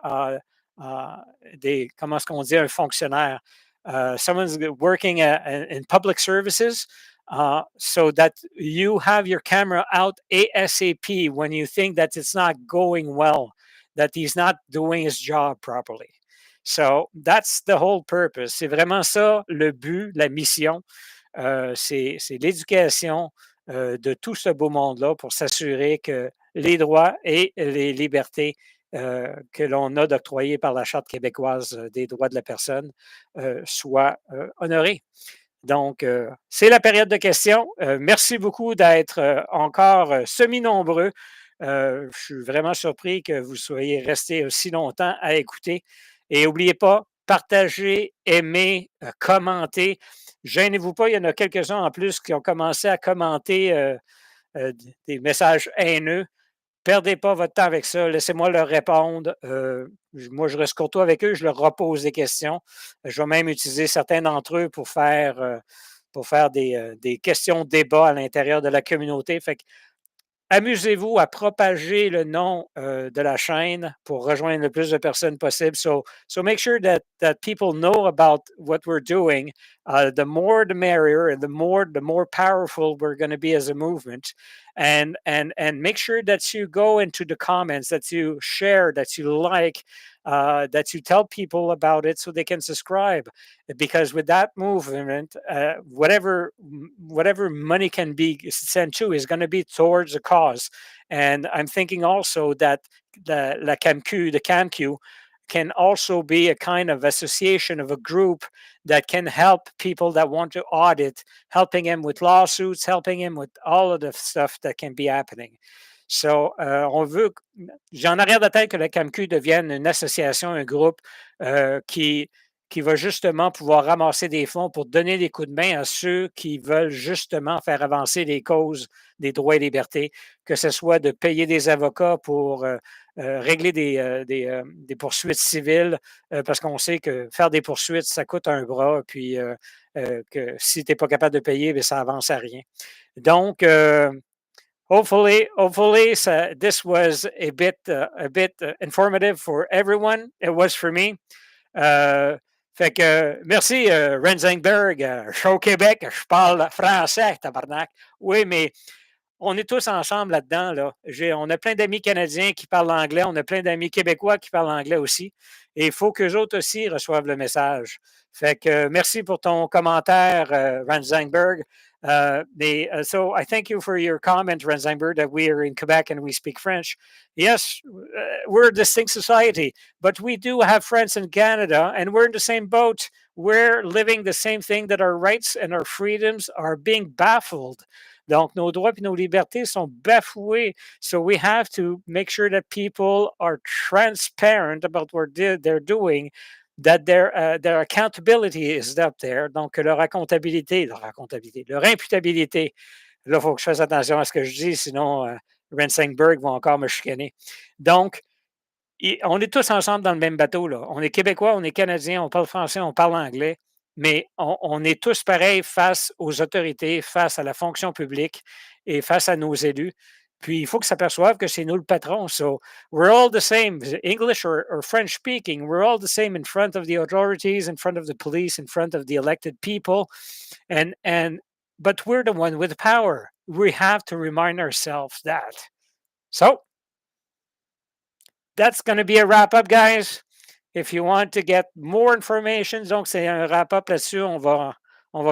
comment est-ce qu'on dit, un fonctionnaire, someone's working in public services, so that you have your camera out ASAP when you think that it's not going well, that he's not doing his job properly. So that's the whole purpose. C'est vraiment ça le but, la mission. C'est l'éducation de tout ce beau monde-là pour s'assurer que les droits et les libertés que l'on a d'octroyés par la Charte québécoise des droits de la personne soient honorés. Donc, c'est la période de questions. Merci beaucoup d'être encore semi-nombreux. Je suis vraiment surpris que vous soyez restés aussi longtemps à écouter. Et n'oubliez pas, partagez, aimez, commentez. Gênez-vous pas, il y en a quelques-uns en plus qui ont commencé à commenter des messages haineux. Perdez pas votre temps avec ça. Laissez-moi leur répondre. Moi, je reste courtois avec eux. Je leur repose des questions. Je vais même utiliser certains d'entre eux pour faire des questions-débats à l'intérieur de la communauté. Fait que, amusez-vous à propager le nom de la chaîne pour rejoindre le plus de personnes possible. So make sure that people know about what we're doing. The more the merrier, and the more powerful we're going to be as a movement. And make sure that you go into the comments, that you share, that you like, that you tell people about it so they can subscribe. Because with that movement, whatever money can be sent to is going to be towards a cause. And I'm thinking also that the CAMQ can also be a kind of association of a group that can help people that want to audit, helping them with lawsuits, helping them with all of the stuff that can be happening. So, on veut, j'ai en arrière de tête que le CAMQ devienne une association, un groupe qui va justement pouvoir ramasser des fonds pour donner des coups de main à ceux qui veulent justement faire avancer les causes des droits et libertés, que ce soit de payer des avocats pour régler des poursuites civiles, parce qu'on sait que faire des poursuites, ça coûte un bras, puis que si tu n'es pas capable de payer, bien, ça avance à rien. Donc, hopefully, this was a bit informative for everyone. It was for me. Fait que merci, Renzingberg. Je suis au Québec, je parle français, tabarnak. Oui, mais on est tous ensemble là-dedans. Là. On a plein d'amis canadiens qui parlent anglais, on a plein d'amis québécois qui parlent anglais aussi. Et il faut qu'eux autres aussi reçoivent le message. Fait que merci pour ton commentaire, Renzingberg. So I thank you for your comment, Renzingberg, that we are in Quebec and we speak French. Yes, we're a distinct society, but we do have friends in Canada, and we're in the same boat. We're living the same thing, that our rights and our freedoms are being baffled. Donc, nos droits et nos libertés sont bafoués. So we have to make sure that people are transparent about what they're doing, that their accountability is up there. Donc, leur imputabilité. Là, il faut que je fasse attention à ce que je dis, sinon Rensingberg va encore me chicaner. Donc, on est tous ensemble dans le même bateau. Là. On est Québécois, on est Canadiens, on parle français, on parle anglais, mais on est tous pareils face aux autorités, face à la fonction publique et face à nos élus. Puis, il faut qu'ils s'aperçoivent que c'est nous le patron. So, we're all the same, English or French speaking, we're all the same in front of the authorities, in front of the police, in front of the elected people. But we're the one with power. We have to remind ourselves that. So, that's going to be a wrap-up, guys. If you want to get more information, donc c'est un wrap-up là-dessus, on va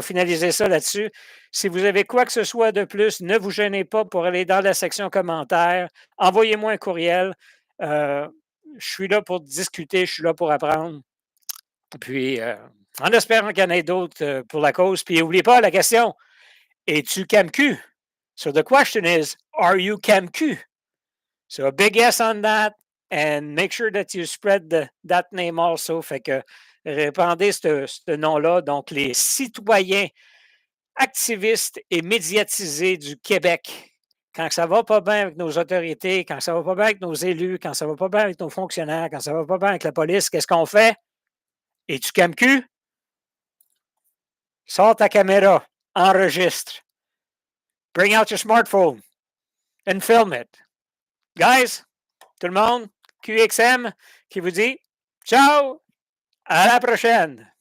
finaliser ça là-dessus. Si vous avez quoi que ce soit de plus, ne vous gênez pas pour aller dans la section commentaires. Envoyez-moi un courriel. Je suis là pour discuter, je suis là pour apprendre. Puis, en espérant qu'il y en ait d'autres pour la cause. Puis, n'oubliez pas la question, es-tu CAMQ? So the question is, are you CAMQ? So a big yes on that. And make sure that you spread that name also. Fait que répandez ce nom-là. Donc, les citoyens activistes et médiatisés du Québec. Quand ça va pas bien avec nos autorités, quand ça va pas bien avec nos élus, quand ça va pas bien avec nos fonctionnaires, quand ça va pas bien avec la police, qu'est-ce qu'on fait? Es-tu CAMQ? Sors ta caméra, enregistre. Bring out your smartphone and film it. Guys, tout le monde, QXM qui vous dit ciao, à la prochaine.